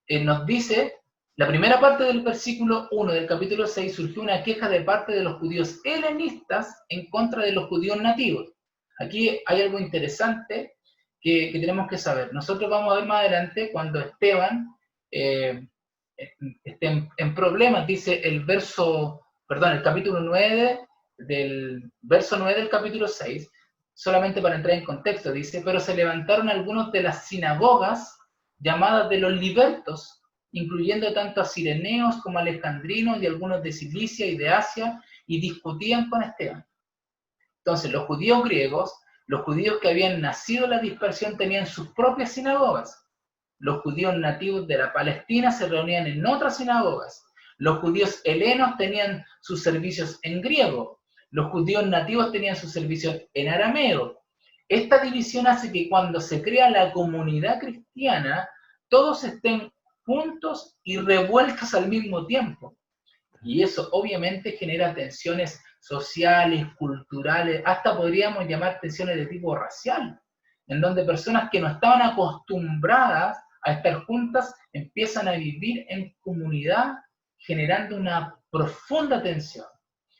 Nos dice, la primera parte del versículo 1 del capítulo 6, surgió una queja de parte de los judíos helenistas en contra de los judíos nativos. Aquí hay algo interesante que tenemos que saber. Nosotros vamos a ver más adelante cuando Esteban esté en problemas, dice el capítulo 9 del verso 9 del capítulo 6, solamente para entrar en contexto, dice, pero se levantaron algunos de las sinagogas llamadas de los libertos, incluyendo tanto a cireneos como a alejandrinos y algunos de Cilicia y de Asia, y discutían con Esteban. Entonces los judíos griegos Los judíos que habían nacido en la dispersión tenían sus propias sinagogas. Los judíos nativos de la Palestina se reunían en otras sinagogas. Los judíos helenos tenían sus servicios en griego. Los judíos nativos tenían sus servicios en arameo. Esta división hace que cuando se crea la comunidad cristiana, todos estén juntos y revueltos al mismo tiempo. Y eso obviamente genera tensiones sociales, culturales, hasta podríamos llamar tensiones de tipo racial, en donde personas que no estaban acostumbradas a estar juntas empiezan a vivir en comunidad, generando una profunda tensión.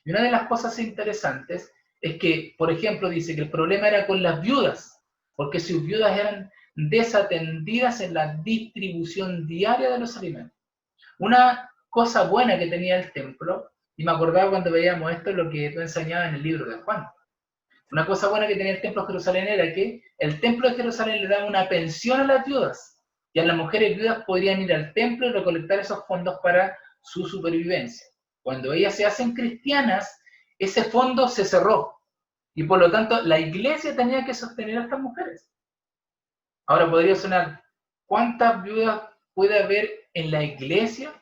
Y una de las cosas interesantes es que, por ejemplo, dice que el problema era con las viudas, porque sus viudas eran desatendidas en la distribución diaria de los alimentos. Una cosa buena que tenía el templo, y me acordaba cuando veíamos esto, lo que tú enseñabas en el libro de Juan. Una cosa buena que tenía el templo de Jerusalén era que el templo de Jerusalén le daba una pensión a las viudas, y a las mujeres viudas podrían ir al templo y recolectar esos fondos para su supervivencia. Cuando ellas se hacen cristianas, ese fondo se cerró, y por lo tanto la iglesia tenía que sostener a estas mujeres. Ahora podría sonar, ¿cuántas viudas puede haber en la iglesia?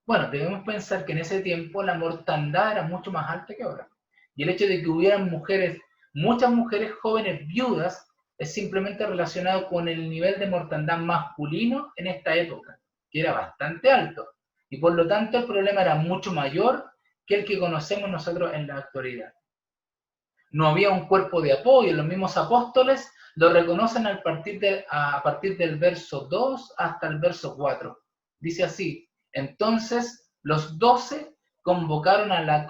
Bueno, debemos pensar que en ese tiempo la mortandad era mucho más alta que ahora. Y el hecho de que hubieran mujeres, muchas mujeres jóvenes viudas, es simplemente relacionado con el nivel de mortandad masculino en esta época, que era bastante alto. Y por lo tanto el problema era mucho mayor que el que conocemos nosotros en la actualidad. No había un cuerpo de apoyo, los mismos apóstoles lo reconocen a partir del verso 2 hasta el verso 4. Dice así: entonces los 12 convocaron a la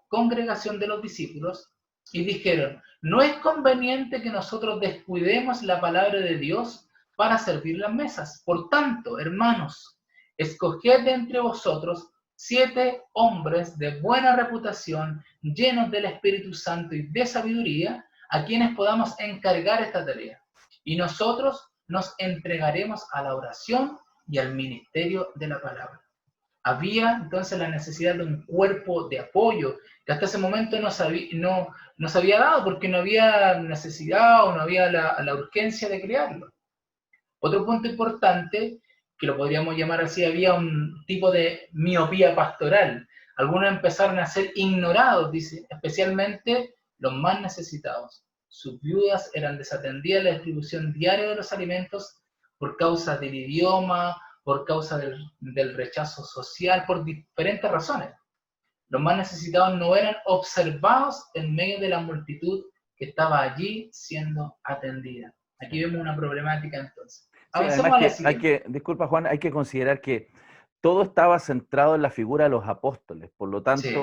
congregación de los discípulos y dijeron: no es conveniente que nosotros descuidemos la palabra de Dios para servir las mesas. Por tanto, hermanos, escoged de entre vosotros 7 hombres de buena reputación, llenos del Espíritu Santo y de sabiduría, a quienes podamos encargar esta tarea. Y nosotros nos entregaremos a la oración y al ministerio de la palabra. Había entonces la necesidad de un cuerpo de apoyo que hasta ese momento no se había dado porque no había necesidad o no había la urgencia de crearlo. Otro punto importante, que lo podríamos llamar así, había un tipo de miopía pastoral. Algunos empezaron a ser ignorados, dice, especialmente los más necesitados. Sus viudas eran desatendidas en la distribución diaria de los alimentos por causa del idioma, por causa del rechazo social, por diferentes razones. Los más necesitados no eran observados en medio de la multitud que estaba allí siendo atendida. Aquí vemos una problemática entonces. Sí, además disculpa Juan, hay que considerar que todo estaba centrado en la figura de los apóstoles, por lo tanto, sí,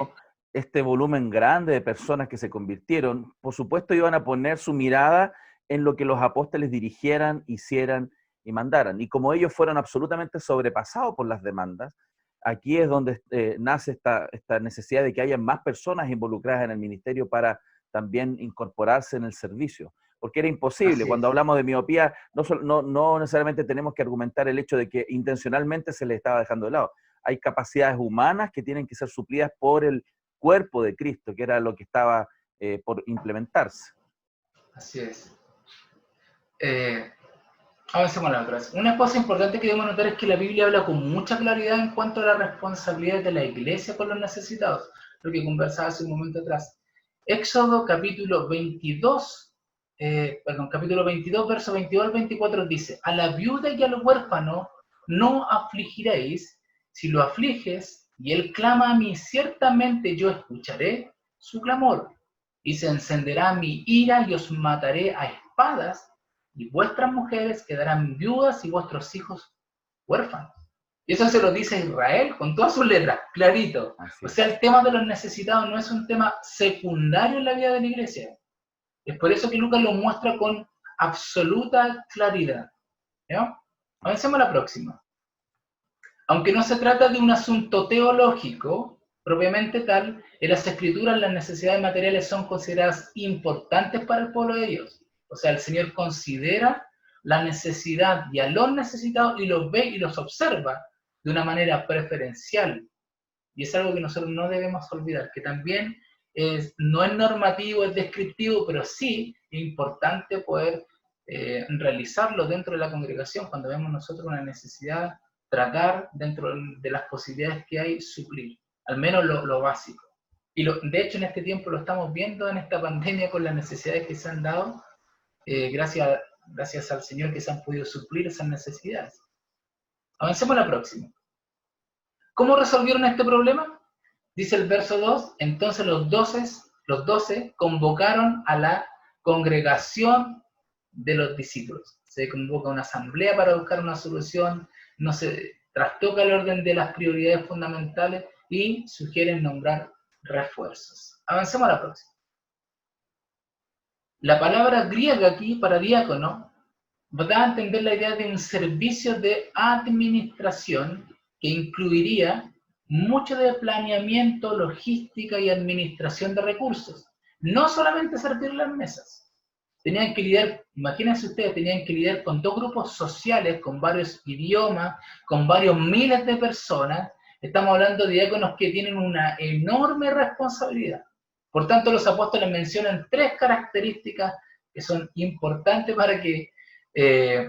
este volumen grande de personas que se convirtieron, por supuesto iban a poner su mirada en lo que los apóstoles dirigieran, hicieran y mandaran. Y como ellos fueron absolutamente sobrepasados por las demandas, aquí es donde nace esta necesidad de que haya más personas involucradas en el ministerio para también incorporarse en el servicio. Porque era imposible. Cuando hablamos de miopía, no necesariamente tenemos que argumentar el hecho de que intencionalmente se les estaba dejando de lado. Hay capacidades humanas que tienen que ser suplidas por el cuerpo de Cristo, que era lo que estaba por implementarse. Así es. Avancemos a la otra. Una cosa importante que debemos notar es que la Biblia habla con mucha claridad en cuanto a la responsabilidad de la iglesia con los necesitados, lo que conversaba hace un momento atrás. Éxodo capítulo 22, verso 22 al 24 dice: a la viuda y al huérfano no afligiréis, si lo afliges y él clama a mí, ciertamente yo escucharé su clamor, y se encenderá mi ira y os mataré a espadas, y vuestras mujeres quedarán viudas y vuestros hijos huérfanos. Y eso se lo dice Israel con todas sus letras, clarito. O sea, el tema de los necesitados no es un tema secundario en la vida de la iglesia. Es por eso que Lucas lo muestra con absoluta claridad. ¿Ya? Avancemos a la próxima. Aunque no se trata de un asunto teológico, propiamente tal, en las Escrituras las necesidades materiales son consideradas importantes para el pueblo de Dios. O sea, el Señor considera la necesidad y a los necesitados y los ve y los observa de una manera preferencial. Y es algo que nosotros no debemos olvidar, que también no es normativo, es descriptivo, pero sí es importante poder realizarlo dentro de la congregación cuando vemos nosotros una necesidad, tratar dentro de las posibilidades que hay, suplir, al menos lo básico. Y de hecho en este tiempo lo estamos viendo en esta pandemia con las necesidades que se han dado, gracias al Señor que se han podido suplir esas necesidades. Avancemos a la próxima. ¿Cómo resolvieron este problema? Dice el verso 2, entonces los 12 convocaron a la congregación de los discípulos. Se convoca una asamblea para buscar una solución, no se trastoca el orden de las prioridades fundamentales y sugieren nombrar refuerzos. Avancemos a la próxima. La palabra griega aquí para diácono da a entender la idea de un servicio de administración que incluiría mucho de planeamiento, logística y administración de recursos. No solamente servir las mesas. Tenían que lidiar, imagínense ustedes, tenían que lidiar con 2 grupos sociales, con varios idiomas, con varios miles de personas. Estamos hablando de diáconos que tienen una enorme responsabilidad. Por tanto, los apóstoles mencionan 3 características que son importantes para que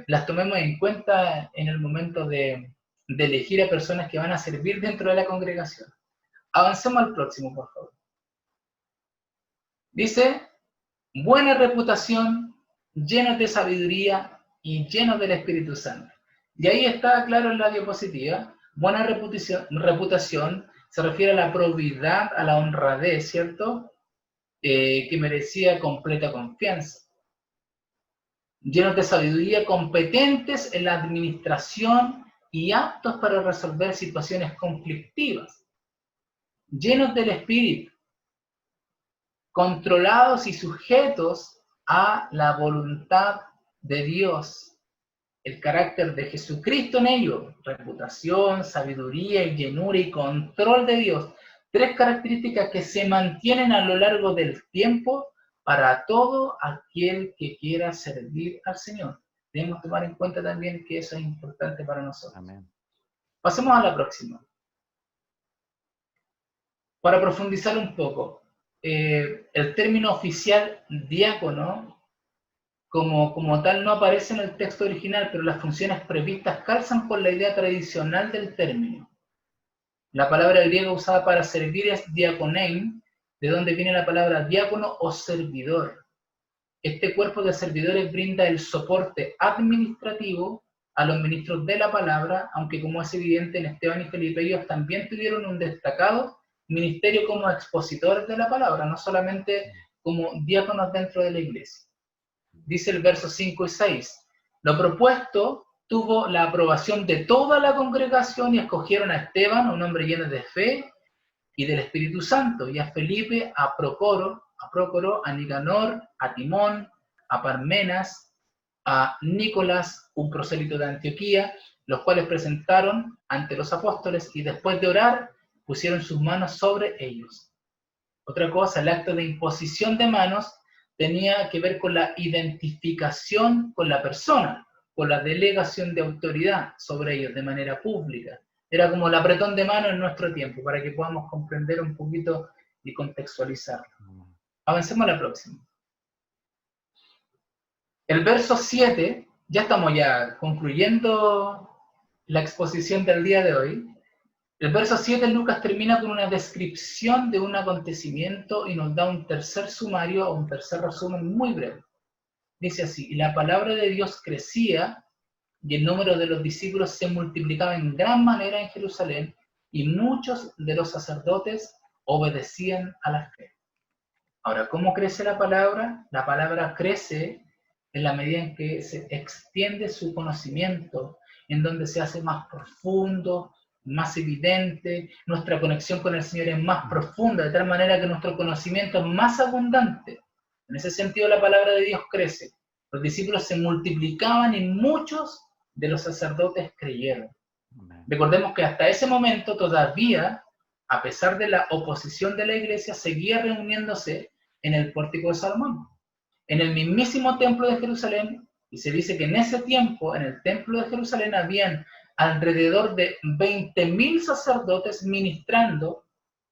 las tomemos en cuenta en el momento de elegir a personas que van a servir dentro de la congregación. Avancemos al próximo, por favor. Dice, buena reputación, llenos de sabiduría y llenos del Espíritu Santo. Y ahí está claro en la diapositiva, buena reputación se refiere a la probidad, a la honradez, ¿cierto? Que merecía completa confianza. Llenos de sabiduría, competentes en la administración y aptos para resolver situaciones conflictivas. Llenos del Espíritu, controlados y sujetos a la voluntad de Dios. El carácter de Jesucristo en ellos, reputación, sabiduría, llenura y control de Dios. 3 características que se mantienen a lo largo del tiempo para todo aquel que quiera servir al Señor. Debemos tomar en cuenta también que eso es importante para nosotros. Amén. Pasemos a la próxima. Para profundizar un poco, el término oficial diácono, como tal, no aparece en el texto original, pero las funciones previstas calzan con la idea tradicional del término. La palabra griega usada para servir es diakonein, de donde viene la palabra diácono o servidor. Este cuerpo de servidores brinda el soporte administrativo a los ministros de la palabra, aunque como es evidente en Esteban y Felipe, ellos también tuvieron un destacado ministerio como expositores de la palabra, no solamente como diáconos dentro de la iglesia. Dice el verso 5 y 6, lo propuesto tuvo la aprobación de toda la congregación y escogieron a Esteban, un hombre lleno de fe y del Espíritu Santo, y a Felipe, a Prócoro, a Nicanor, a Timón, a Parmenas, a Nicolás, un prosélito de Antioquía, los cuales presentaron ante los apóstoles y después de orar pusieron sus manos sobre ellos. Otra cosa, el acto de imposición de manos tenía que ver con la identificación con la persona, con la delegación de autoridad sobre ellos de manera pública. Era como el apretón de mano en nuestro tiempo, para que podamos comprender un poquito y contextualizarlo. Avancemos a la próxima. El verso 7, ya estamos concluyendo la exposición del día de hoy. El verso 7 en Lucas termina con una descripción de un acontecimiento y nos da un tercer sumario o un tercer resumen muy breve. Dice así, y la palabra de Dios crecía y el número de los discípulos se multiplicaba en gran manera en Jerusalén y muchos de los sacerdotes obedecían a la fe. Ahora, ¿cómo crece la palabra? La palabra crece en la medida en que se extiende su conocimiento, en donde se hace más profundo, más evidente, nuestra conexión con el Señor es más profunda, de tal manera que nuestro conocimiento es más abundante. En ese sentido, la palabra de Dios crece. Los discípulos se multiplicaban y muchos de los sacerdotes creyeron. Amén. Recordemos que hasta ese momento todavía, a pesar de la oposición de la iglesia, seguía reuniéndose en el pórtico de Salomón, en el mismísimo templo de Jerusalén, y se dice que en ese tiempo, en el templo de Jerusalén, habían alrededor de 20.000 sacerdotes ministrando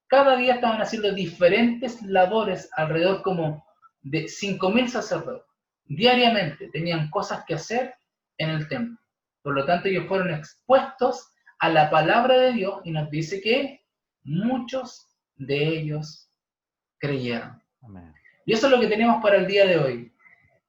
cada día estaban haciendo diferentes labores, alrededor como de 5.000 sacerdotes. Diariamente tenían cosas que hacer en el templo. Por lo tanto, ellos fueron expuestos a la palabra de Dios y nos dice que muchos de ellos creyeron. Amén. Y eso es lo que tenemos para el día de hoy.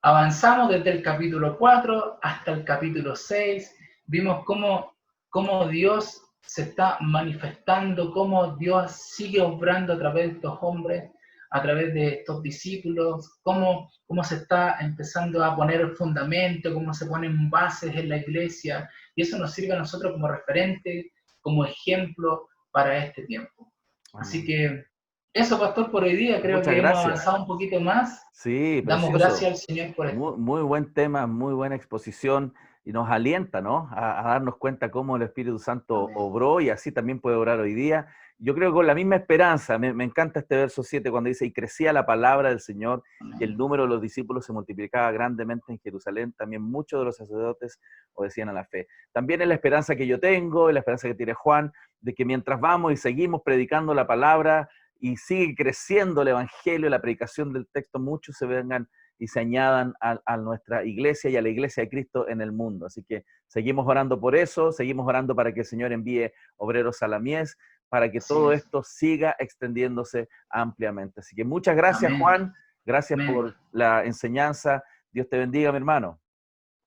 Avanzamos desde el capítulo 4 hasta el capítulo 6. Vimos cómo Dios se está manifestando, cómo Dios sigue obrando a través de estos hombres, a través de estos discípulos, cómo se está empezando a poner el fundamento, cómo se ponen bases en la iglesia. Y eso nos sirve a nosotros como referente, como ejemplo para este tiempo. Así que eso, pastor, por hoy día. Creo que hemos avanzado un poquito más. Sí, damos gracias al Señor por esto. Muy buen tema, muy buena exposición, y nos alienta, ¿no?, a darnos cuenta cómo el Espíritu Santo obró, y así también puede obrar hoy día. Yo creo que con la misma esperanza, me encanta este verso 7 cuando dice, y crecía la palabra del Señor, y el número de los discípulos se multiplicaba grandemente en Jerusalén. También muchos de los sacerdotes obedecían a la fe. También es la esperanza que yo tengo, y la esperanza que tiene Juan, de que mientras vamos y seguimos predicando la palabra, y sigue creciendo el Evangelio, la predicación del texto, muchos se vengan y se añadan a nuestra iglesia y a la iglesia de Cristo en el mundo. Así que seguimos orando por eso, seguimos orando para que el Señor envíe obreros a la mies, para que todo esto siga extendiéndose ampliamente. Así que muchas gracias, Amén. Juan, gracias por la enseñanza. Dios te bendiga, mi hermano.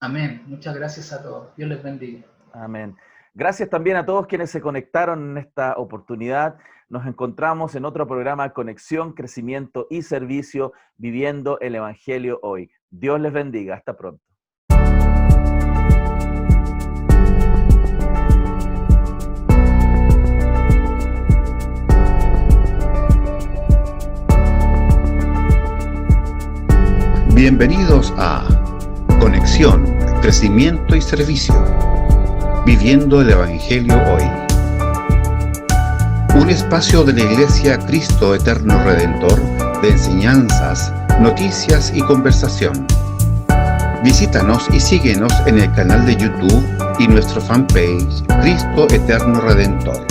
Amén. Muchas gracias a todos. Dios les bendiga. Amén. Gracias también a todos quienes se conectaron en esta oportunidad. Nos encontramos en otro programa, Conexión, Crecimiento y Servicio, viviendo el Evangelio hoy. Dios les bendiga. Hasta pronto. Bienvenidos a Conexión, Crecimiento y Servicio, viviendo el Evangelio hoy. Un espacio de la Iglesia Cristo Eterno Redentor de enseñanzas, noticias y conversación. Visítanos y síguenos en el canal de YouTube y nuestro fanpage Cristo Eterno Redentor.